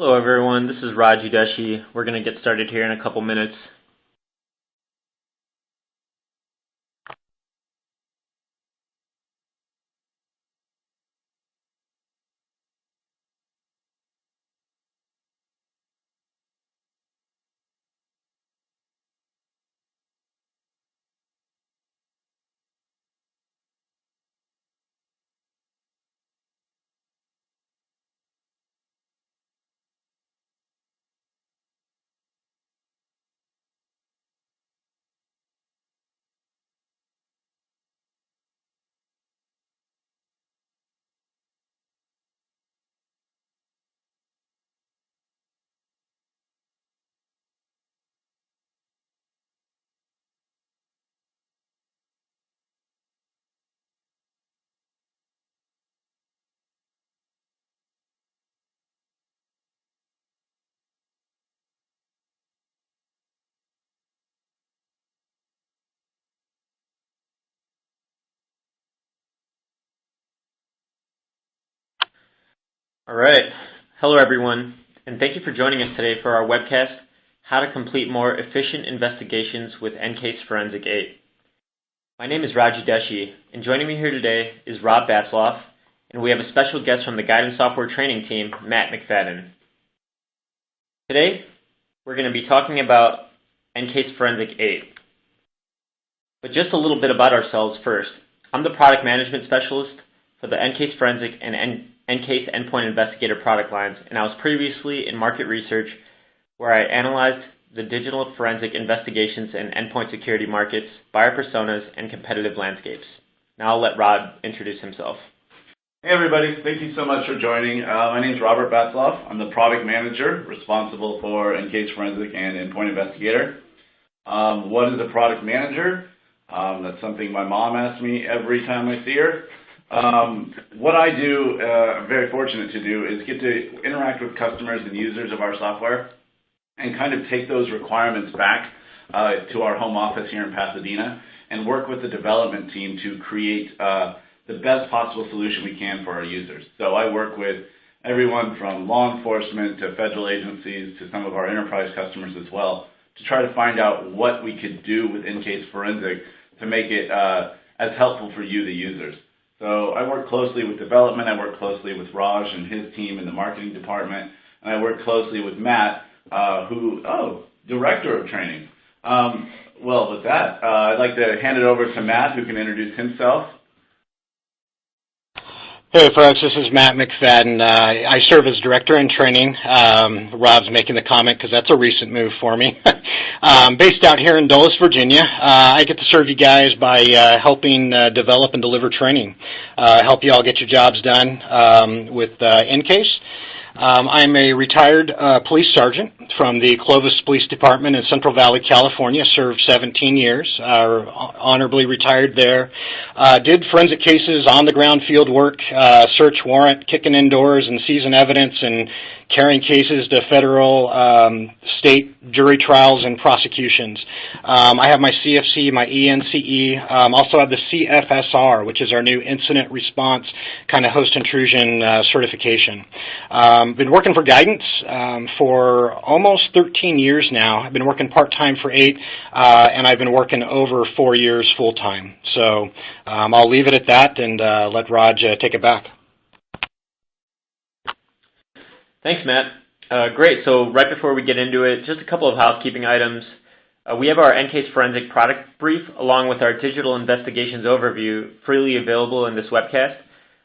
Hello everyone, this is Raji Deshi. We're going to get started here in a couple minutes. All right. Hello everyone, and thank you for joining us today for our webcast, How to Complete More Efficient Investigations with EnCase Forensic 8. My name is Raji Deshi, and joining me here today is Rob Batzloff, and we have a special guest from the Guidance Software Training Team, Matt McFadden. Today, we're going to be talking about EnCase Forensic 8. But just a little bit about ourselves first. I'm the Product Management Specialist for the EnCase Forensic and EnCase Endpoint Investigator product lines, and I was previously in market research where I analyzed the digital forensic investigations and endpoint security markets, buyer personas, and competitive landscapes. Now I'll let Rob introduce himself. Hey everybody, thank you so much for joining. My name is Robert Batzloff. I'm the Product Manager responsible for EnCase Forensic and Endpoint Investigator. What is a Product Manager? That's something my mom asks me every time I see her. What I do, I'm very fortunate to do, is get to interact with customers and users of our software and kind of take those requirements back to our home office here in Pasadena and work with the development team to create the best possible solution we can for our users. So I work with everyone from law enforcement to federal agencies to some of our enterprise customers as well to try to find out what we could do with EnCase Forensic to make it as helpful for you, the users. So I work closely with development, I work closely with Raj and his team in the marketing department, and I work closely with Matt, Director of Training. Well, with that, I'd like to hand it over to Matt, who can introduce himself. Hey folks, this is Matt McFadden. I serve as Director in Training. Rob's making the comment because that's a recent move for me. Based out here in Dulles, Virginia, I get to serve you guys by helping develop and deliver training, help you all get your jobs done with EnCase. I'm a retired police sergeant from the Clovis Police Department in Central Valley, California. Served 17 years, honorably retired there. Did forensic cases, on-the-ground field work, search warrant, kicking in doors and seizing evidence, and carrying cases to federal, state jury trials and prosecutions. I have my CFC, my ENCE, also have the CFSR, which is our new incident response kind of host intrusion certification. Been working for Guidance for almost 13 years now. I've been working part-time for 8, and I've been working over 4 years full-time. So I'll leave it at that and let Raj take it back. Thanks, Matt. Great. So right before we get into it, just a couple of housekeeping items. We have our EnCase Forensic product brief along with our digital investigations overview freely available in this webcast.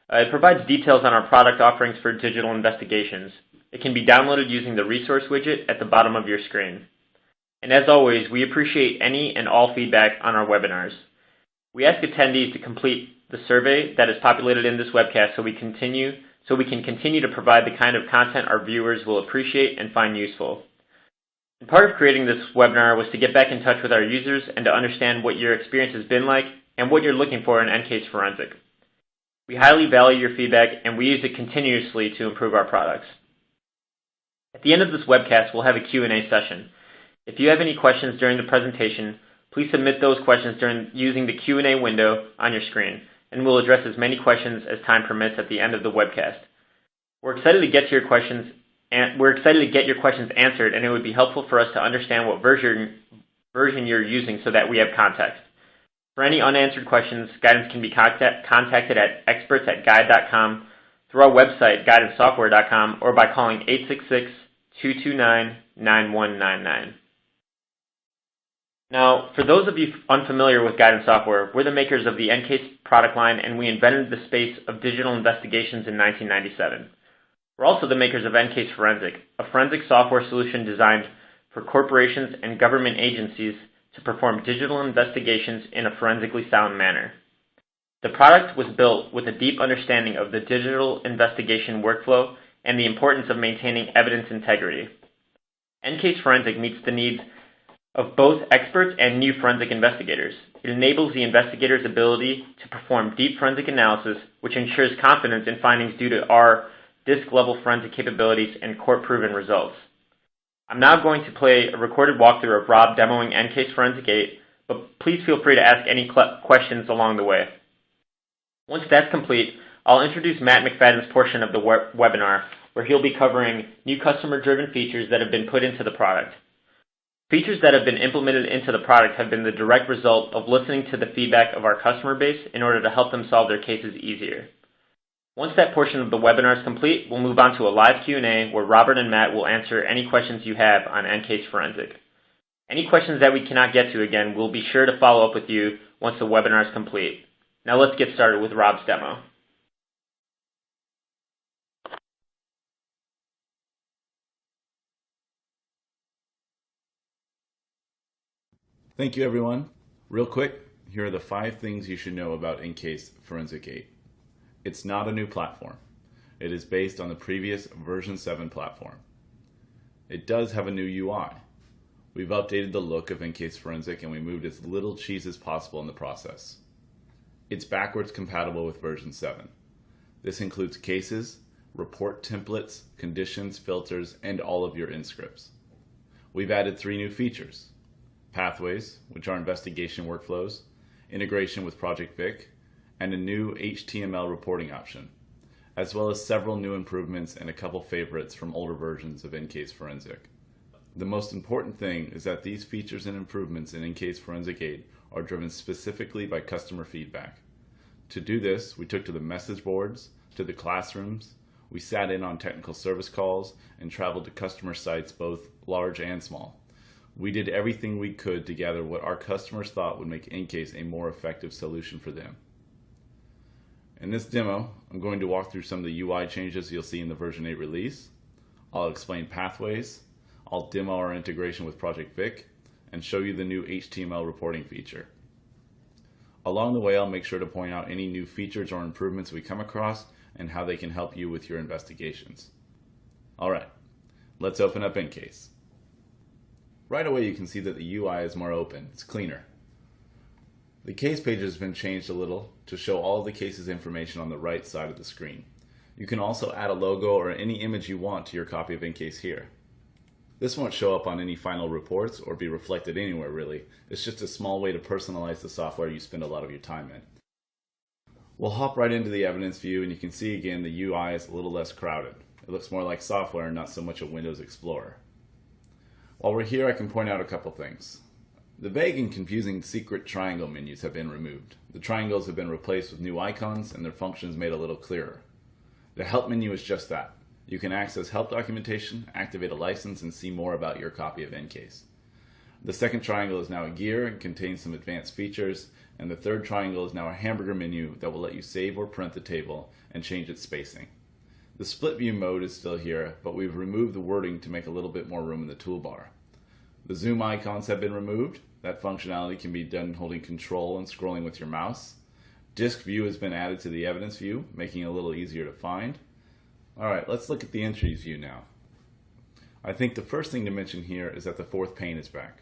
It provides details on our product offerings for digital investigations. It can be downloaded using the resource widget at the bottom of your screen. And as always, we appreciate any and all feedback on our webinars. We ask attendees to complete the survey that is populated in this webcast so we can continue to provide the kind of content our viewers will appreciate and find useful. And part of creating this webinar was to get back in touch with our users and to understand what your experience has been like and what you're looking for in EnCase Forensic. We highly value your feedback, and we use it continuously to improve our products. At the end of this webcast, we'll have a Q&A session. If you have any questions during the presentation, please submit those questions using the Q&A window on your screen, and we'll address as many questions as time permits at the end of the webcast. We're excited to get to your questions and we're excited to get your questions answered, and it would be helpful for us to understand what version you're using so that we have context. For any unanswered questions, guidance can be contacted at experts@guide.com, through our website, guidancesoftware.com, or by calling 866-229-9199. Now, for those of you unfamiliar with Guidance Software, we're the makers of the EnCase product line, and we invented the space of digital investigations in 1997. We're also the makers of EnCase Forensic, a forensic software solution designed for corporations and government agencies to perform digital investigations in a forensically sound manner. The product was built with a deep understanding of the digital investigation workflow and the importance of maintaining evidence integrity. EnCase Forensic meets the needs of both experts and new forensic investigators. It enables the investigator's ability to perform deep forensic analysis, which ensures confidence in findings due to our disk-level forensic capabilities and court-proven results. I'm now going to play a recorded walkthrough of Rob demoing EnCase Forensic 8, but please feel free to ask any questions along the way. Once that's complete, I'll introduce Matt McFadden's portion of the webinar, where he'll be covering new customer-driven features that have been put into the product. Features that have been implemented into the product have been the direct result of listening to the feedback of our customer base in order to help them solve their cases easier. Once that portion of the webinar is complete, we'll move on to a live Q&A where Robert and Matt will answer any questions you have on EnCase Forensic. Any questions that we cannot get to, again, we'll be sure to follow up with you once the webinar is complete. Now let's get started with Rob's demo. Thank you, everyone. Real quick, here are the 5 things you should know about EnCase Forensic 8. It's not a new platform. It is based on the previous version 7 platform. It does have a new UI. We've updated the look of EnCase Forensic and we moved as little cheese as possible in the process. It's backwards compatible with version 7. This includes cases, report templates, conditions, filters, and all of your in-scripts. We've added 3 new features: pathways, which are investigation workflows, integration with Project Vic, and a new HTML reporting option, as well as several new improvements and a couple favorites from older versions of EnCase Forensic. The most important thing is that these features and improvements in EnCase Forensic 8 are driven specifically by customer feedback. To do this, we took to the message boards, to the classrooms, we sat in on technical service calls, and traveled to customer sites both large and small. We did everything we could to gather what our customers thought would make EnCase a more effective solution for them. In this demo, I'm going to walk through some of the UI changes you'll see in the version 8 release. I'll explain pathways, I'll demo our integration with Project Vic, and show you the new HTML reporting feature. Along the way, I'll make sure to point out any new features or improvements we come across and how they can help you with your investigations. Alright, let's open up EnCase. Right away you can see that the UI is more open, it's cleaner. The case page has been changed a little to show all of the case's information on the right side of the screen. You can also add a logo or any image you want to your copy of EnCase here. This won't show up on any final reports or be reflected anywhere really. It's just a small way to personalize the software you spend a lot of your time in. We'll hop right into the evidence view and you can see again the UI is a little less crowded. It looks more like software and not so much a Windows Explorer. While we're here, I can point out a couple things. The vague and confusing secret triangle menus have been removed. The triangles have been replaced with new icons and their functions made a little clearer. The help menu is just that. You can access help documentation, activate a license, and see more about your copy of EnCase. The second triangle is now a gear and contains some advanced features, and the third triangle is now a hamburger menu that will let you save or print the table and change its spacing. The split view mode is still here, but we've removed the wording to make a little bit more room in the toolbar. The zoom icons have been removed. That functionality can be done holding Control and scrolling with your mouse. Disk view has been added to the evidence view, making it a little easier to find. Alright, let's look at the entries view now. I think the first thing to mention here is that the fourth pane is back.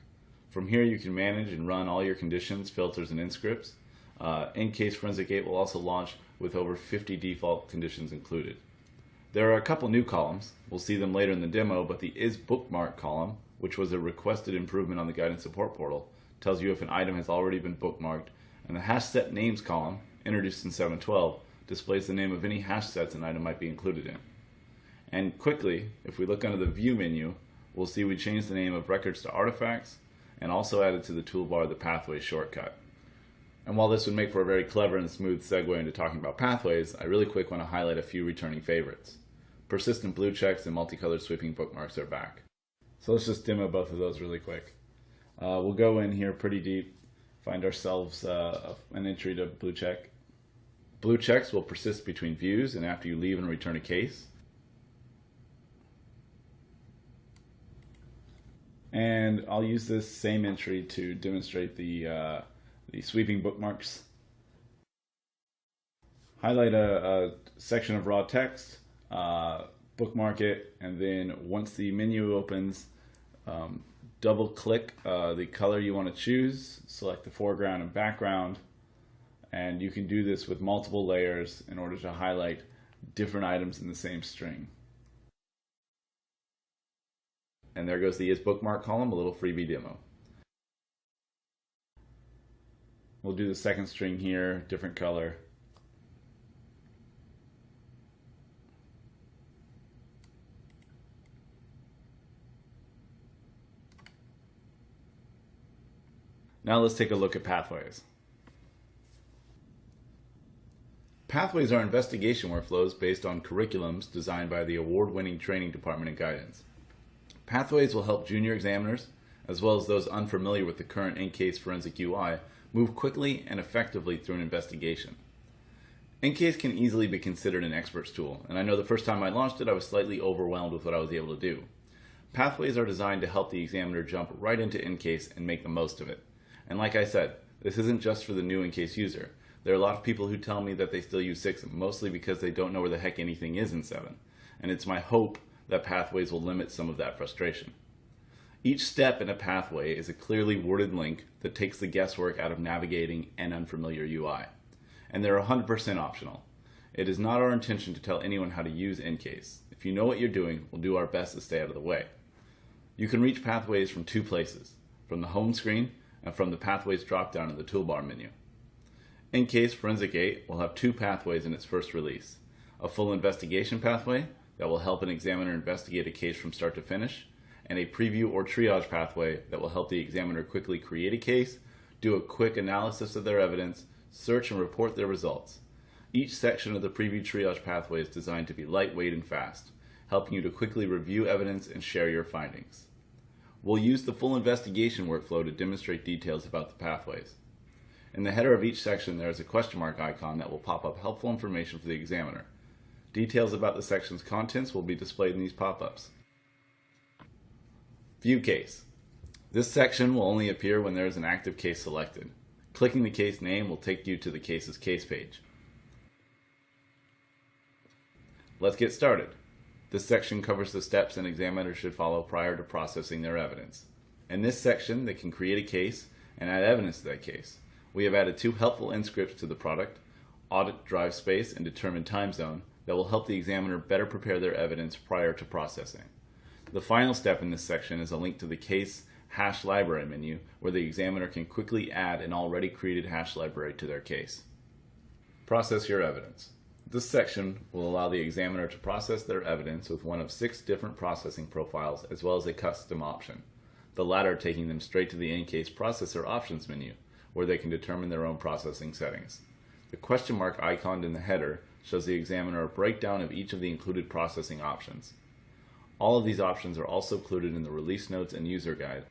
From here you can manage and run all your conditions, filters, and in-scripts. EnCase Forensic 8 will also launch with over 50 default conditions included. There are a couple new columns. We'll see them later in the demo, but the Is Bookmark column, which was a requested improvement on the Guidance Support Portal, tells you if an item has already been bookmarked, and the hash set names column, introduced in 7.12, displays the name of any hash sets an item might be included in. And quickly, if we look under the View menu, we'll see we changed the name of Records to Artifacts and also added to the toolbar the Pathways shortcut. And while this would make for a very clever and smooth segue into talking about pathways, I really quick want to highlight a few returning favorites. Persistent blue checks and multicolored sweeping bookmarks are back. So let's just demo both of those really quick. We'll go in here pretty deep, find ourselves an entry to blue check. Blue checks will persist between views and after you leave and return a case. And I'll use this same entry to demonstrate the sweeping bookmarks. Highlight a section of raw text, bookmark it, and then once the menu opens, double click the color you want to choose, select the foreground and background, and you can do this with multiple layers in order to highlight different items in the same string. And there goes the Is Bookmark column, a little freebie demo. We'll do the second string here, different color. Now let's take a look at pathways. Pathways are investigation workflows based on curriculums designed by the award-winning training department and guidance. Pathways will help junior examiners, as well as those unfamiliar with the current EnCase forensic UI, move quickly and effectively through an investigation. EnCase can easily be considered an expert's tool, and I know the first time I launched it I was slightly overwhelmed with what I was able to do. Pathways are designed to help the examiner jump right into EnCase and make the most of it. And like I said, this isn't just for the new EnCase user. There are a lot of people who tell me that they still use 6 mostly because they don't know where the heck anything is in 7. And it's my hope that Pathways will limit some of that frustration. Each step in a pathway is a clearly worded link that takes the guesswork out of navigating an unfamiliar UI. And they're 100% optional. It is not our intention to tell anyone how to use EnCase. If you know what you're doing, we'll do our best to stay out of the way. You can reach Pathways from 2 places, from the home screen and from the Pathways drop-down in the toolbar menu. EnCase Forensic 8 will have 2 pathways in its first release. A full investigation pathway that will help an examiner investigate a case from start to finish, and a preview or triage pathway that will help the examiner quickly create a case, do a quick analysis of their evidence, search and report their results. Each section of the preview triage pathway is designed to be lightweight and fast, helping you to quickly review evidence and share your findings. We'll use the full investigation workflow to demonstrate details about the pathways. In the header of each section there is a question mark icon that will pop up helpful information for the examiner. Details about the section's contents will be displayed in these pop-ups. View Case. This section will only appear when there is an active case selected. Clicking the case name will take you to the case's case page. Let's get started. This section covers the steps an examiner should follow prior to processing their evidence. In this section, they can create a case and add evidence to that case. We have added 2 helpful end scripts to the product, Audit Drive Space and Determine Time Zone, that will help the examiner better prepare their evidence prior to processing. The final step in this section is a link to the Case Hash Library menu, where the examiner can quickly add an already created hash library to their case. Process your evidence. This section will allow the examiner to process their evidence with one of 6 different processing profiles as well as a custom option, the latter taking them straight to the EnCase Processor Options menu, where they can determine their own processing settings. The question mark icon in the header shows the examiner a breakdown of each of the included processing options. All of these options are also included in the release notes and user guide.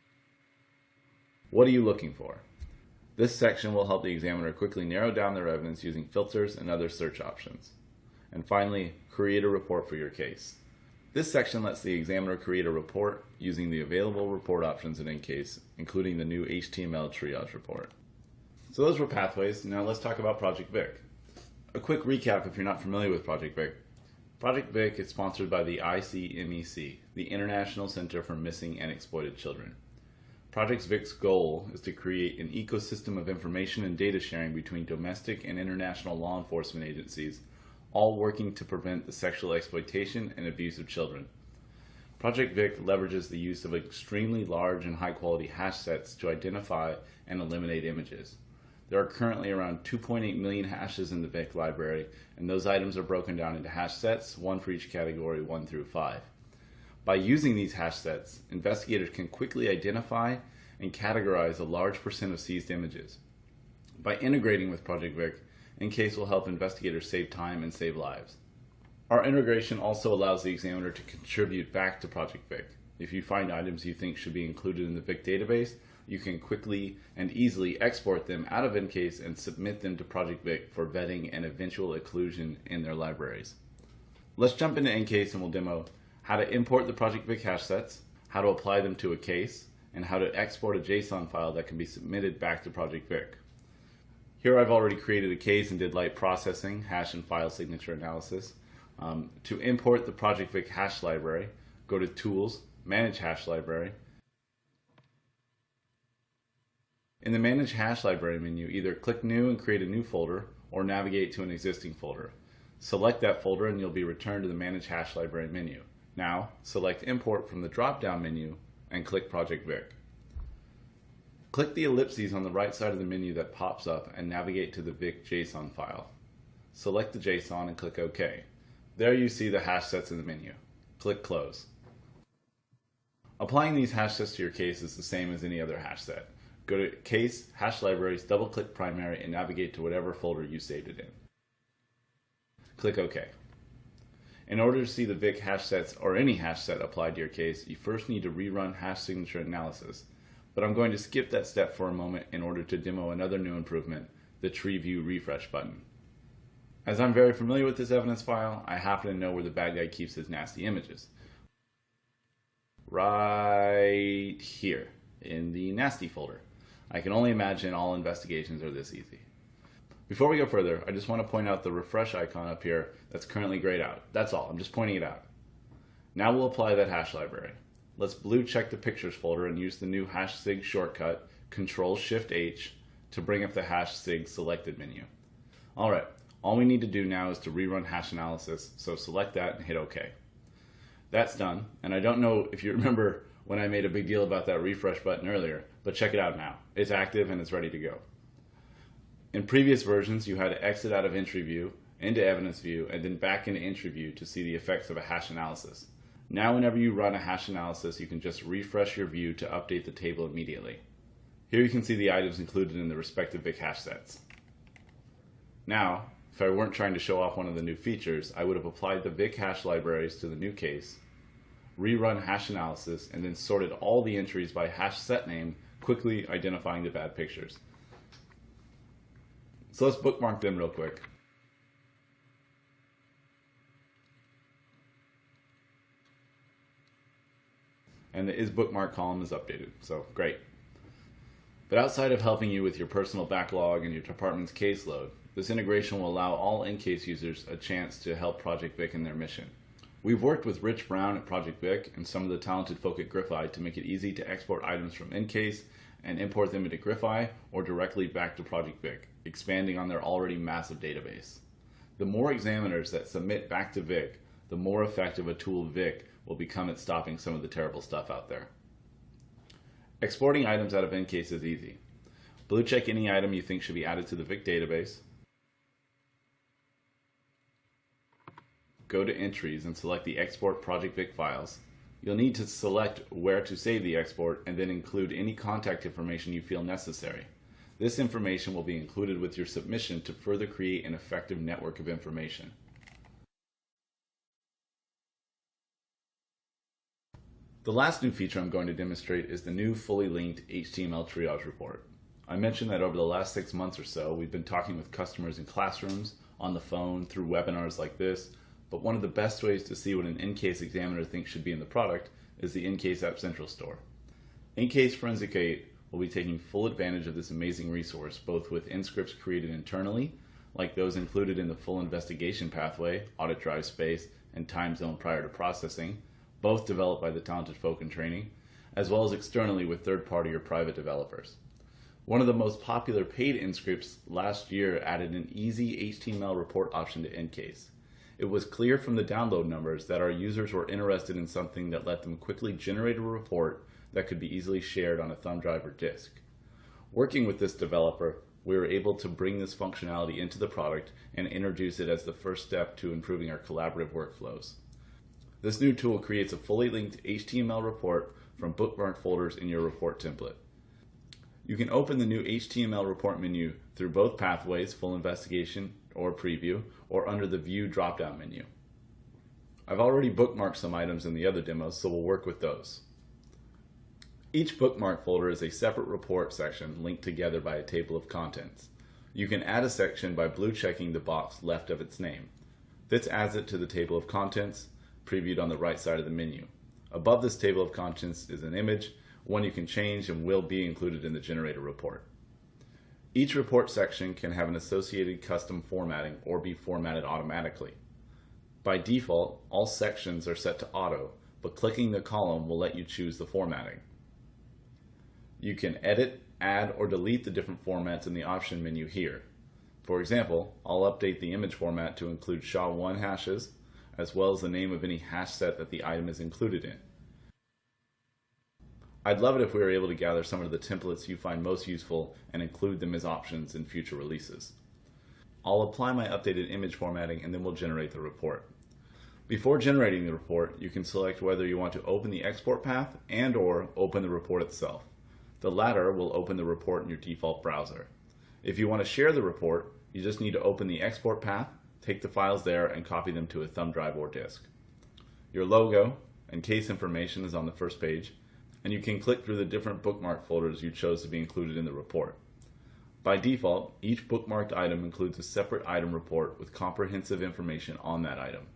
What are you looking for? This section will help the examiner quickly narrow down their evidence using filters and other search options. And finally, create a report for your case. This section lets the examiner create a report using the available report options in EnCase, including the new HTML triage report. So those were pathways. Now let's talk about Project Vic. A quick recap if you're not familiar with Project Vic. Project Vic is sponsored by the ICMEC, the International Center for Missing and Exploited Children. Project Vic's goal is to create an ecosystem of information and data sharing between domestic and international law enforcement agencies, all working to prevent the sexual exploitation and abuse of children. Project Vic leverages the use of extremely large and high-quality hash sets to identify and eliminate images. There are currently around 2.8 million hashes in the VIC library, and those items are broken down into hash sets, one for each category, 1 through 5. By using these hash sets, investigators can quickly identify and categorize a large percent of seized images. By integrating with Project Vic, EnCase will help investigators save time and save lives. Our integration also allows the examiner to contribute back to Project Vic. If you find items you think should be included in the Vic database, you can quickly and easily export them out of EnCase and submit them to Project Vic for vetting and eventual inclusion in their libraries. Let's jump into EnCase and we'll demo how to import the Project Vic hash sets, how to apply them to a case, and how to export a JSON file that can be submitted back to Project Vic. Here I've already created a case and did light processing, hash and file signature analysis. To import the Project Vic hash library, go to Tools, Manage Hash Library. In the Manage Hash Library menu, either click New and create a new folder, or navigate to an existing folder. Select that folder and you'll be returned to the Manage Hash Library menu. Now, select Import from the drop-down menu and click Project Vic. Click the ellipses on the right side of the menu that pops up and navigate to the Vic JSON file. Select the JSON and click OK. There you see the hash sets in the menu. Click Close. Applying these hash sets to your case is the same as any other hash set. Go to Case, Hash Libraries, double-click Primary, and navigate to whatever folder you saved it in. Click OK. In order to see the Vic hash sets or any hash set applied to your case, you first need to rerun hash signature analysis. But I'm going to skip that step for a moment in order to demo another new improvement, the Tree View Refresh button. As I'm very familiar with this evidence file, I happen to know where the bad guy keeps his nasty images. Right here, in the nasty folder. I can only imagine all investigations are this easy. Before we go further, I just want to point out the refresh icon up here that's currently grayed out. That's all, I'm just pointing it out. Now we'll apply that hash library. Let's blue check the pictures folder and use the new HashSig shortcut, Control-Shift-H, to bring up the HashSig selected menu. Alright, all we need to do now is to rerun hash analysis, so select that and hit OK. That's done, and I don't know if you remember when I made a big deal about that refresh button earlier, but check it out now. It's active and it's ready to go. In previous versions, you had to exit out of Entry View, into Evidence View, and then back into Entry View to see the effects of a hash analysis. Now whenever you run a hash analysis, you can just refresh your view to update the table immediately. Here you can see the items included in the respective Vic hash sets. Now, if I weren't trying to show off one of the new features, I would have applied the Vic hash libraries to the new case, rerun hash analysis, and then sorted all the entries by hash set name, quickly identifying the bad pictures. So let's bookmark them real quick. And the is bookmark column is updated, so great. But outside of helping you with your personal backlog and your department's caseload, this integration will allow all EnCase users a chance to help Project Vic in their mission. We've worked with Rich Brown at Project Vic and some of the talented folk at Griffi to make it easy to export items from EnCase and import them into Griffi or directly back to Project Vic, expanding on their already massive database. The more examiners that submit back to Vic, the more effective a tool Vic will become at stopping some of the terrible stuff out there. Exporting items out of EnCase is easy. Blue check any item you think should be added to the Vic database. Go to Entries and select the Export Project Vic files. You'll need to select where to save the export and then include any contact information you feel necessary. This information will be included with your submission to further create an effective network of information. The last new feature I'm going to demonstrate is the new fully linked HTML triage report. I mentioned that over the last 6 months or so, we've been talking with customers in classrooms, on the phone, through webinars like this, but one of the best ways to see what an EnCase examiner thinks should be in the product is the EnCase App Central store. EnCase Forensic 8 will be taking full advantage of this amazing resource, both with scripts created internally, like those included in the full investigation pathway, audit drive space, and time zone prior to processing, both developed by the talented folk in training, as well as externally with third-party or private developers. One of the most popular paid scripts last year added an easy HTML report option to EnCase. It was clear from the download numbers that our users were interested in something that let them quickly generate a report that could be easily shared on a thumb drive or disk. Working with this developer, we were able to bring this functionality into the product and introduce it as the first step to improving our collaborative workflows. This new tool creates a fully linked HTML report from bookmark folders in your report template. You can open the new HTML report menu through both pathways, full investigation or preview, or under the view drop-down menu. I've already bookmarked some items in the other demos, so we'll work with those. Each bookmark folder is a separate report section linked together by a table of contents. You can add a section by blue checking the box left of its name. This adds it to the table of contents, previewed on the right side of the menu. Above this table of contents is an image, one you can change and will be included in the generated report. Each report section can have an associated custom formatting or be formatted automatically. By default, all sections are set to auto, but clicking the column will let you choose the formatting. You can edit, add, or delete the different formats in the option menu here. For example, I'll update the image format to include SHA-1 hashes, as well as the name of any hash set that the item is included in. I'd love it if we were able to gather some of the templates you find most useful and include them as options in future releases. I'll apply my updated image formatting and then we'll generate the report. Before generating the report, you can select whether you want to open the export path and/or open the report itself. The latter will open the report in your default browser. If you want to share the report, you just need to open the export path, take the files there, and copy them to a thumb drive or disk. Your logo and case information is on the first page, and you can click through the different bookmark folders you chose to be included in the report. By default, each bookmarked item includes a separate item report with comprehensive information on that item.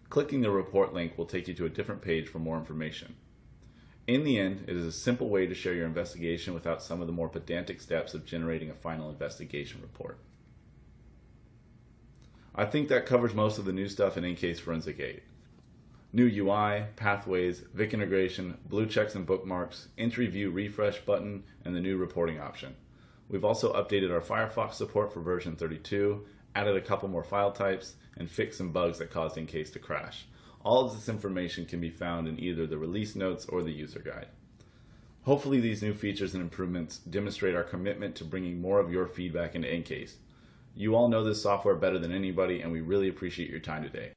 Clicking the report link will take you to a different page for more information. In the end, it is a simple way to share your investigation without some of the more pedantic steps of generating a final investigation report. I think that covers most of the new stuff in EnCase Forensic 8. New UI, pathways, Vic integration, blue checks and bookmarks, entry view refresh button, and the new reporting option. We've also updated our Firefox support for version 32, added a couple more file types, and fixed some bugs that caused EnCase to crash. All of this information can be found in either the release notes or the user guide. Hopefully these new features and improvements demonstrate our commitment to bringing more of your feedback into EnCase. You all know this software better than anybody, and we really appreciate your time today.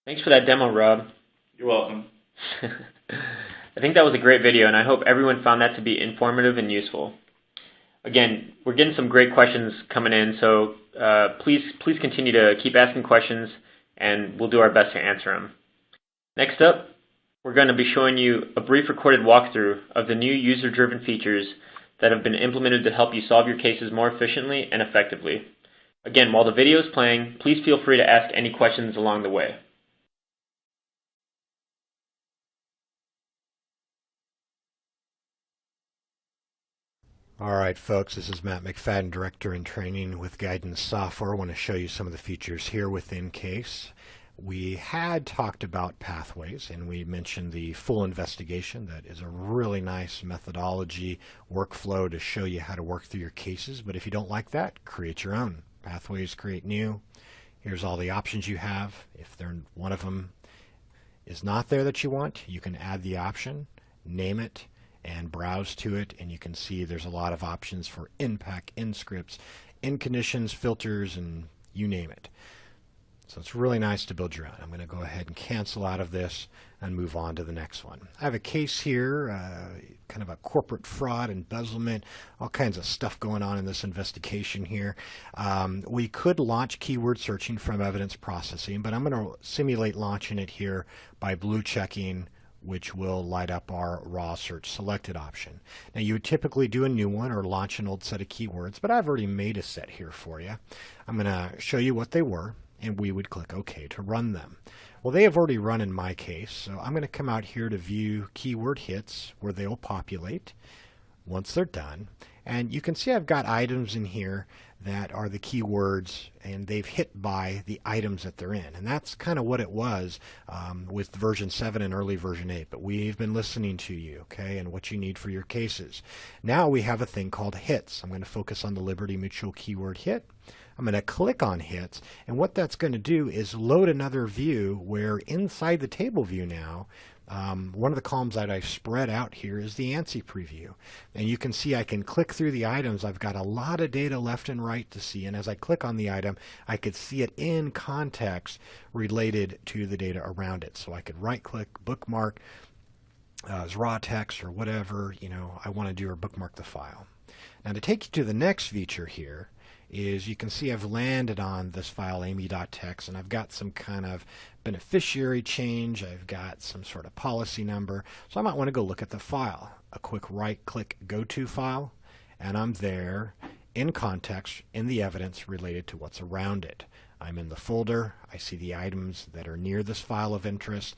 Thanks for that demo, Rob. You're welcome. I think that was a great video, and I hope everyone found that to be informative and useful. Again, we're getting some great questions coming in, so please continue to keep asking questions, and we'll do our best to answer them. Next up, we're going to be showing you a brief recorded walkthrough of the new user-driven features that have been implemented to help you solve your cases more efficiently and effectively. Again, while the video is playing, please feel free to ask any questions along the way. All right, folks, this is Matt McFadden, Director in Training with Guidance Software. I want to show you some of the features here within EnCase. We had talked about pathways, and we mentioned the full investigation. That is a really nice methodology workflow to show you how to work through your cases. But if you don't like that, create your own. Pathways, create new. Here's all the options you have. If one of them is not there that you want, you can add the option, name it, and browse to it, and you can see there's a lot of options for in-pack, in-scripts, in-conditions, filters, and you name it. So it's really nice to build your own. I'm going to go ahead and cancel out of this and move on to the next one. I have a case here, kind of a corporate fraud, embezzlement, all kinds of stuff going on in this investigation here. We could launch keyword searching from evidence processing, but I'm going to simulate launching it here by blue checking, which will light up our raw search selected option. Now you would typically do a new one or launch an old set of keywords, but I've already made a set here for you. I'm going to show you what they were, and we would click OK to run them. Well, they have already run in my case, so I'm going to come out here to view keyword hits where they'll populate. once they're done. And you can see I've got items in here that are the keywords, and they've hit by the items that they're in. And that's kind of what it was with version 7 and early version 8. But we've been listening to you, okay, and what you need for your cases. Now we have a thing called hits. I'm going to focus on the Liberty Mutual keyword hit. I'm going to click on hits, and what that's going to do is load another view where inside the table view now, one of the columns that I've spread out here is the ANSI preview. And you can see I can click through the items. I've got a lot of data left and right to see, and as I click on the item, I could see it in context related to the data around it. So I could right-click, bookmark as raw text or whatever I want to do, or bookmark the file. Now to take you to the next feature here, is you can see I've landed on this file amy.txt, and I've got some kind of beneficiary change. I've got some sort of policy number. So I might want to go look at the file. A quick right click, go to file, and I'm there in context in the evidence related to what's around it. I'm in the folder. I see the items that are near this file of interest.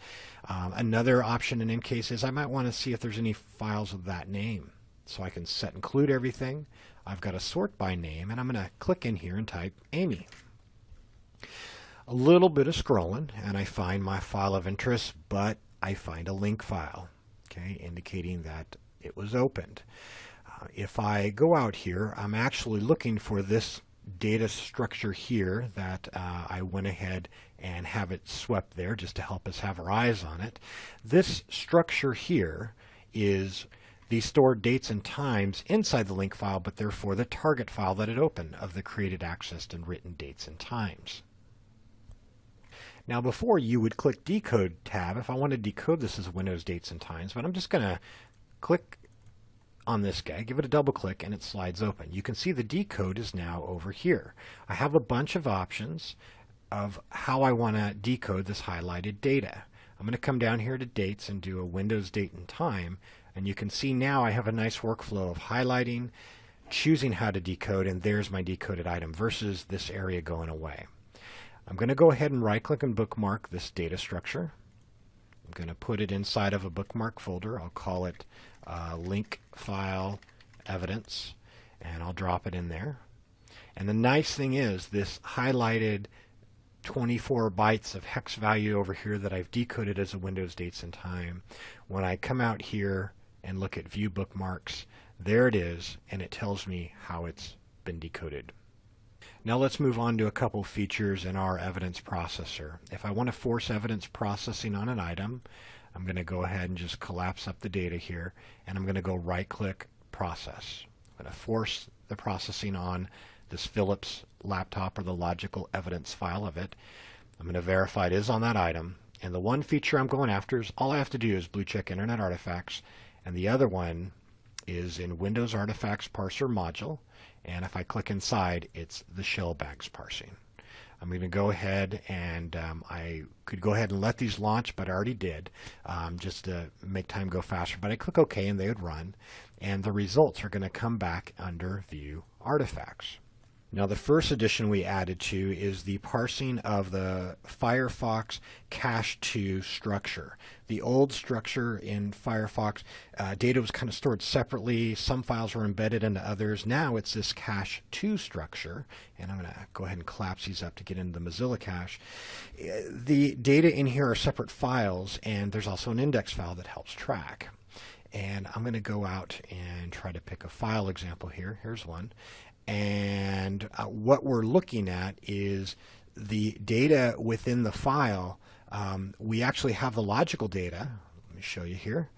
Another option in EnCase is I might want to see if there's any files of that name. So I can set include everything. I've got to sort by name, and I'm going to click in here and type Amy. A little bit of scrolling, and I find my file of interest, but I find a link file, okay, indicating that it was opened. If I go out here, I'm actually looking for this data structure here that I went ahead and have it swept there just to help us have our eyes on it. This structure here is the stored dates and times inside the link file, but therefore the target file that it opened of the created, accessed, and written dates and times. Now before, you would click Decode tab if I want to decode this as Windows dates and times, but I'm just going to click on this guy, give it a double click, and it slides open. You can see the decode is now over here. I have a bunch of options of how I want to decode this highlighted data. I'm going to come down here to dates and do a Windows date and time, and you can see now I have a nice workflow of highlighting, choosing how to decode, and there's my decoded item versus this area going away. I'm going to go ahead and right click and bookmark this data structure. I'm going to put it inside of a bookmark folder. I'll call it link file evidence, and I'll drop it in there. And the nice thing is this highlighted 24 bytes of hex value over here that I've decoded as a Windows dates and time. When I come out here and look at view bookmarks, there it is, and it tells me how it's been decoded. Now let's move on to a couple features in our evidence processor. If I want to force evidence processing on an item, I'm going to go ahead and just collapse up the data here, and I'm going to go right click process. I'm going to force the processing on this Philips laptop or the logical evidence file of it. I'm going to verify it is on that item, and the one feature I'm going after is all I have to do is blue check Internet Artifacts, and the other one is in Windows Artifacts Parser module, and if I click inside, it's the shell bags parsing. I'm going to go ahead and I could go ahead and let these launch, but I already did, just to make time go faster. But I click OK and they would run, and the results are going to come back under View Artifacts. Now the first addition we added to is the parsing of the Firefox Cache to structure. The old structure in Firefox, data was kind of stored separately. Some files were embedded into others. Now it's this cache to structure, and I'm going to go ahead and collapse these up to get into the Mozilla cache. The data in here are separate files, and there's also an index file that helps track. And I'm going to go out and try to pick a file example here. Here's one. And what we're looking at is the data within the file. We actually have the logical data. Let me show you here.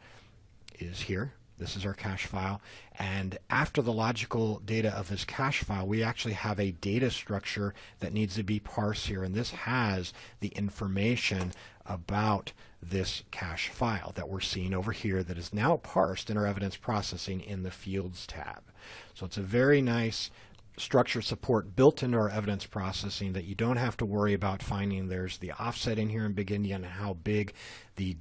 Is here. This is our cache file. And after the logical data of this cache file, we actually have a data structure that needs to be parsed here. And this has the information about this cache file that we're seeing over here that is now parsed in our evidence processing in the Fields tab. So it's a very nice structure support built into our evidence processing that you don't have to worry about finding. There's the offset in here and beginning and how big the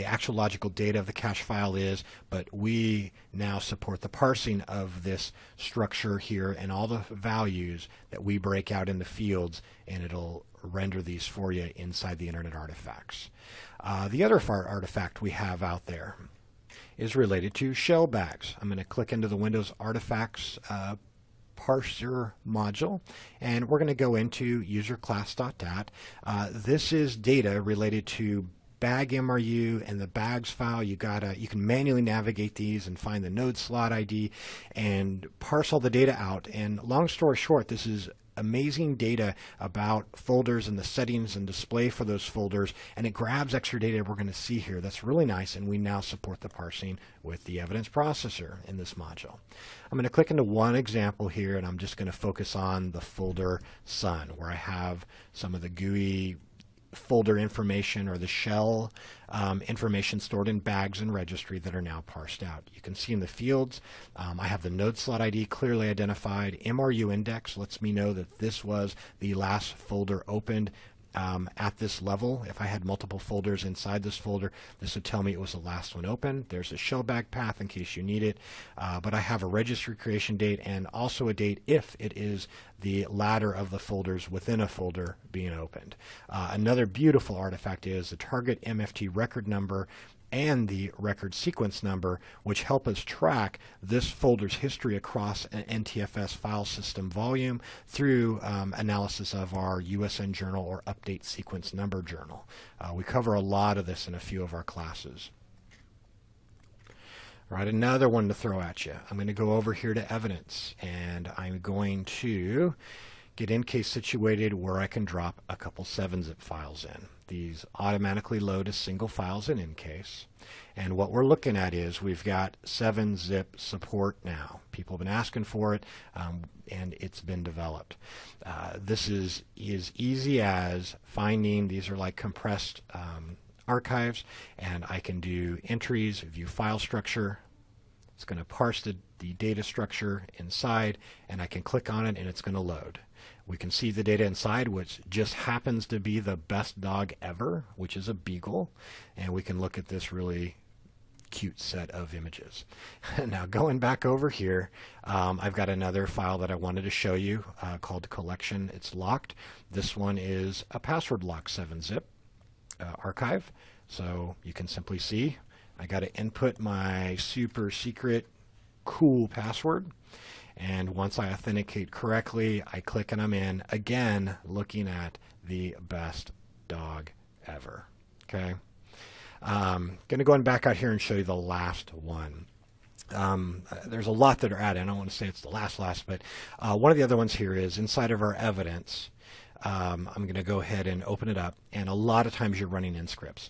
actual logical data of the cache file is, but we now support the parsing of this structure here and all the values that we break out in the fields, and it'll render these for you inside the Internet Artifacts. The other artifact we have out there is related to shell bags. I'm going to click into the Windows Artifacts parser module, and we're going to go into userclass.dat. This is data related to bag MRU and the bags file. You can manually navigate these and find the node slot ID and parse all the data out. And long story short, this is amazing data about folders and the settings and display for those folders, and it grabs extra data we're going to see here. That's really nice, and we now support the parsing with the evidence processor in this module. I'm going to click into one example here, and I'm just going to focus on the folder Sun, where I have some of the GUI folder information or the shell information stored in bags and registry that are now parsed out. You can see in the fields, I have the node slot ID clearly identified. MRU index lets me know that this was the last folder opened at this level. If I had multiple folders inside this folder, this would tell me it was the last one open. There's a shell bag path in case you need it, but I have a registry creation date and also a date if it is the ladder of the folders within a folder being opened. Another beautiful artifact is the target MFT record number and the record sequence number, which help us track this folder's history across an NTFS file system volume through analysis of our USN journal or update sequence number journal. We cover a lot of this in a few of our classes. All right, another one to throw at you. I'm going to go over here to evidence, and I'm going to get EnCase situated where I can drop a couple 7-zip files in. These automatically load as single files in EnCase. And what we're looking at is we've got 7-zip support now. People have been asking for it, and it's been developed. This is as easy as finding, these are like compressed archives, and I can do entries, view file structure. It's going to parse the data structure inside, and I can click on it and it's going to load. We can see the data inside, which just happens to be the best dog ever, which is a beagle, and we can look at this really cute set of images. Now going back over here, I've got another file that I wanted to show you called collection. It's locked. This one is a password lock 7-zip archive, so you can simply see I got to input my super secret cool password, and once I authenticate correctly, I click and I'm in, again looking at the best dog ever. Okay, going to go back out here and show you the last one. There's a lot that are added. I don't want to say it's the last, but one of the other ones here is inside of our evidence. I'm going to go ahead and open it up, and a lot of times you're running InScripts.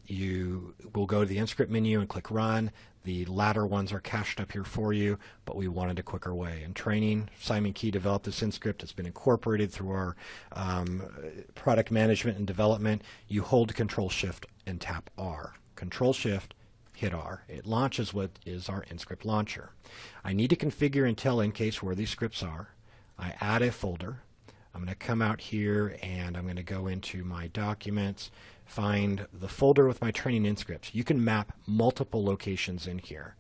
You will go to the InScript menu and click Run. The latter ones are cached up here for you, but we wanted a quicker way. In training, Simon Key developed this InScript. It's been incorporated through our product management and development. You hold Control-Shift and tap R. Control-Shift, hit R. It launches what is our InScript launcher. I need to configure and tell EnCase where these scripts are. I add a folder. I'm going to come out here and I'm going to go into my documents, find the folder with my training InScripts. You can map multiple locations in here.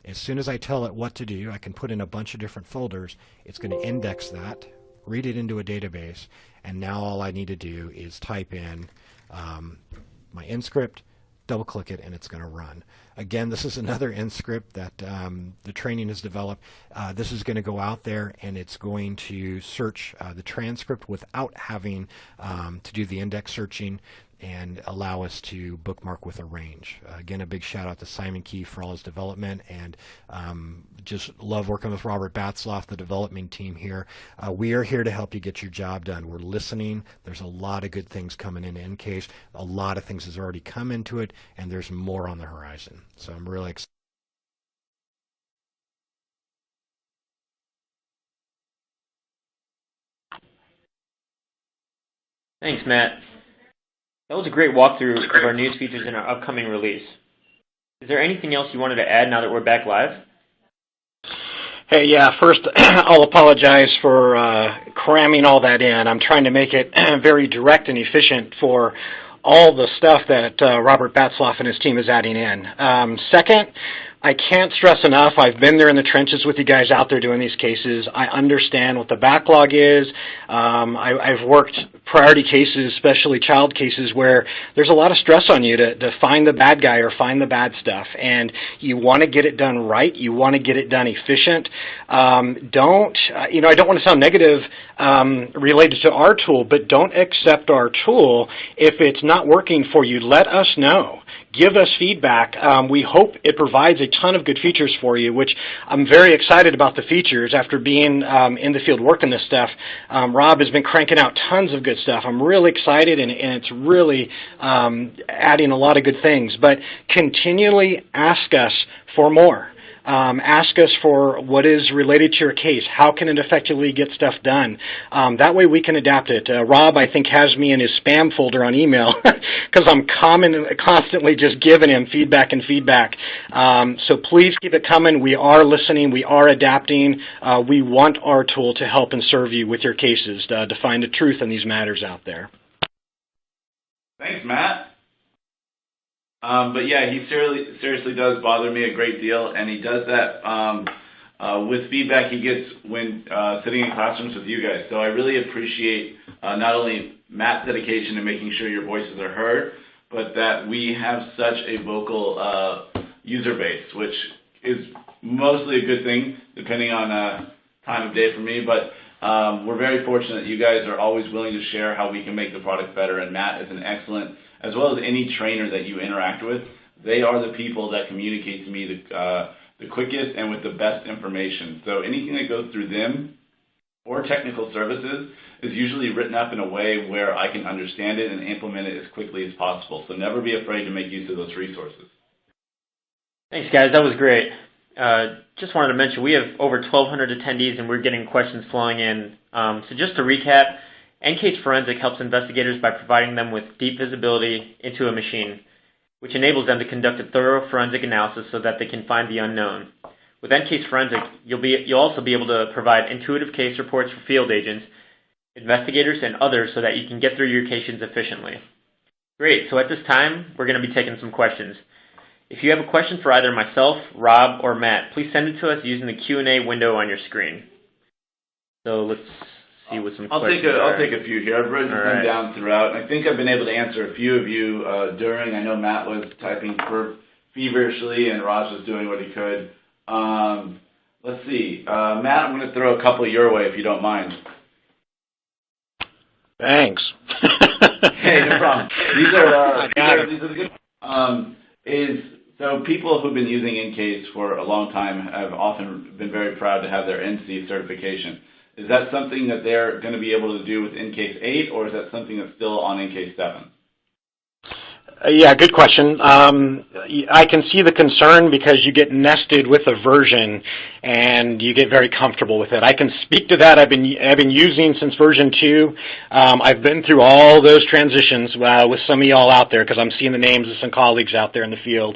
As soon as I tell it what to do, I can put in a bunch of different folders. It's going to index that, read it into a database, and now all I need to do is type in my InScript, double click it, and it's going to run. Again, this is another InScript that the training has developed. This is going to go out there and it's going to search the transcript without having to do the index searching and allow us to bookmark with a range. Again, a big shout out to Simon Key for all his development, and just love working with Robert Batzloff, the development team here. We are here to help you get your job done. We're listening. There's a lot of good things coming in EnCase. A lot of things has already come into it, and there's more on the horizon. So I'm really excited. Thanks, Matt. That was a great walkthrough of our news features in our upcoming release. Is there anything else you wanted to add now that we're back live? Hey, yeah, first I'll apologize for cramming all that in. I'm trying to make it very direct and efficient for all the stuff that Robert Batzloff and his team is adding in. Second, I can't stress enough, I've been there in the trenches with you guys out there doing these cases. I understand what the backlog is. I've worked priority cases, especially child cases, where there's a lot of stress on you to find the bad guy or find the bad stuff. And you want to get it done right. You want to get it done efficient. I don't want to sound negative related to our tool, but don't accept our tool if it's not working for you. Let us know. Give us feedback. We hope it provides a ton of good features for you, which I'm very excited about the features after being in the field working this stuff. Rob has been cranking out tons of good stuff. I'm really excited, and it's really adding a lot of good things. But continually ask us for more. Ask us for what is related to your case. How can it effectively get stuff done? That way we can adapt it. Rob, I think, has me in his spam folder on email because I'm constantly just giving him feedback and feedback. So please keep it coming. We are listening. We are adapting. We want our tool to help and serve you with your cases to find the truth in these matters out there. Thanks, Matt. But yeah, he seriously does bother me a great deal, and he does that with feedback he gets when sitting in classrooms with you guys. So I really appreciate not only Matt's dedication to making sure your voices are heard, but that we have such a vocal user base, which is mostly a good thing, depending on time of day for me. But we're very fortunate that you guys are always willing to share how we can make the product better, and Matt is an excellent, as well as any trainer that you interact with. They are the people that communicate to me the quickest and with the best information. So anything that goes through them or technical services is usually written up in a way where I can understand it and implement it as quickly as possible. So never be afraid to make use of those resources. Thanks, guys. That was great. Just wanted to mention we have over 1,200 attendees, and we're getting questions flowing in. So just to recap, EnCase Forensic helps investigators by providing them with deep visibility into a machine, which enables them to conduct a thorough forensic analysis so that they can find the unknown. With EnCase Forensic, you'll also be able to provide intuitive case reports for field agents, investigators, and others so that you can get through your cases efficiently. Great. So at this time, we're going to be taking some questions. If you have a question for either myself, Rob, or Matt, please send it to us using the Q&A window on your screen. So let's see what some questions are. I'll take a few here. I've written them down throughout. I think I've been able to answer a few of you during. I know Matt was typing feverishly, and Raj was doing what he could. Let's see. Matt, I'm going to throw a couple your way if you don't mind. Thanks. Hey, no problem. These are the good. So people who've been using EnCase for a long time have often been very proud to have their NC certification. Is that something that they're going to be able to do with EnCase 8, or is that something that's still on EnCase 7? Yeah, good question. I can see the concern because you get nested with a version and you get very comfortable with it. I can speak to that. I've been using since version 2. I've been through all those transitions with some of y'all out there because I'm seeing the names of some colleagues out there in the field.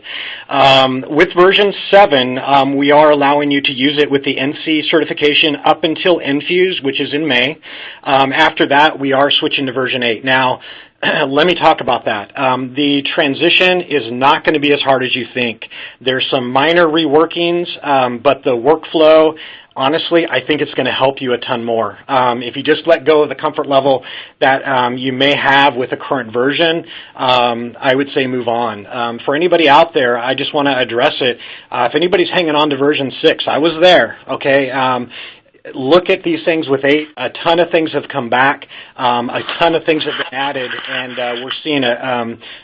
With version 7, we are allowing you to use it with the NC certification up until Enfuse, which is in May. After that, we are switching to version 8. Now, let me talk about that. The transition is not going to be as hard as you think. There's some minor reworkings, but the workflow, honestly, I think it's going to help you a ton more. If you just let go of the comfort level that you may have with a current version, I would say move on. For anybody out there, I just want to address it. If anybody's hanging on to version 6, I was there, okay? Look at these things with 8. A ton of things have come back. A ton of things have been added, and we're seeing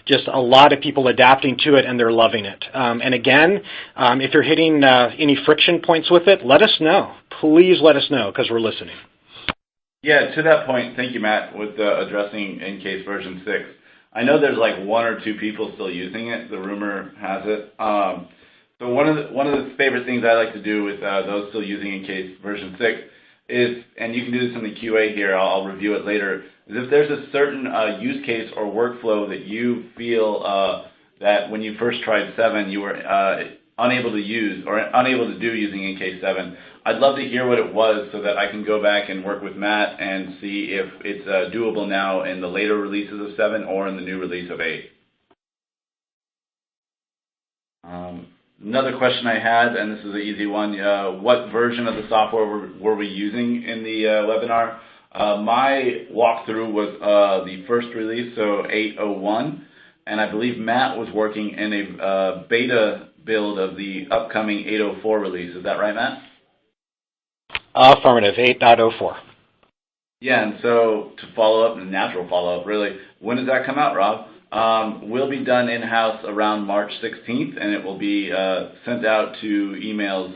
just a lot of people adapting to it, and they're loving it. And again, if you're hitting any friction points with it, let us know. Please let us know, because we're listening. Yeah, to that point, thank you, Matt, with addressing EnCase version 6. I know there's like 1 or 2 people still using it. The rumor has it. So one of the favorite things I like to do with those still using EnCase version 6 is, and you can do this in the QA here, I'll review it later, is if there's a certain use case or workflow that you feel that when you first tried 7 you were unable to use or unable to do using EnCase 7, I'd love to hear what it was so that I can go back and work with Matt and see if it's doable now in the later releases of 7 or in the new release of 8. Another question I had, and this is an easy one, what version of the software were we using in the webinar? My walkthrough was the first release, so 8.01, and I believe Matt was working in a beta build of the upcoming 8.04 release. Is that right, Matt? Affirmative, 8.04. Yeah, and so to follow up, a natural follow-up, really, when does that come out, Rob? Will be done in-house around March 16th, and it will be sent out to emails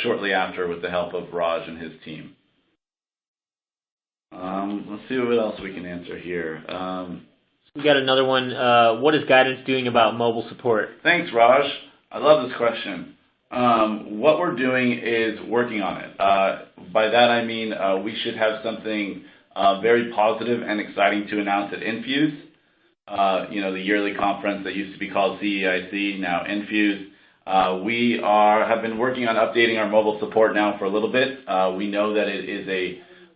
shortly after with the help of Raj and his team. Let's see what else we can answer here. We got another one. What is guidance doing about mobile support? Thanks, Raj. I love this question. What we're doing is working on it. By that I mean we should have something very positive and exciting to announce at EnFuse. The yearly conference that used to be called CEIC, now EnFuse. We have been working on updating our mobile support now for a little bit. We know that it is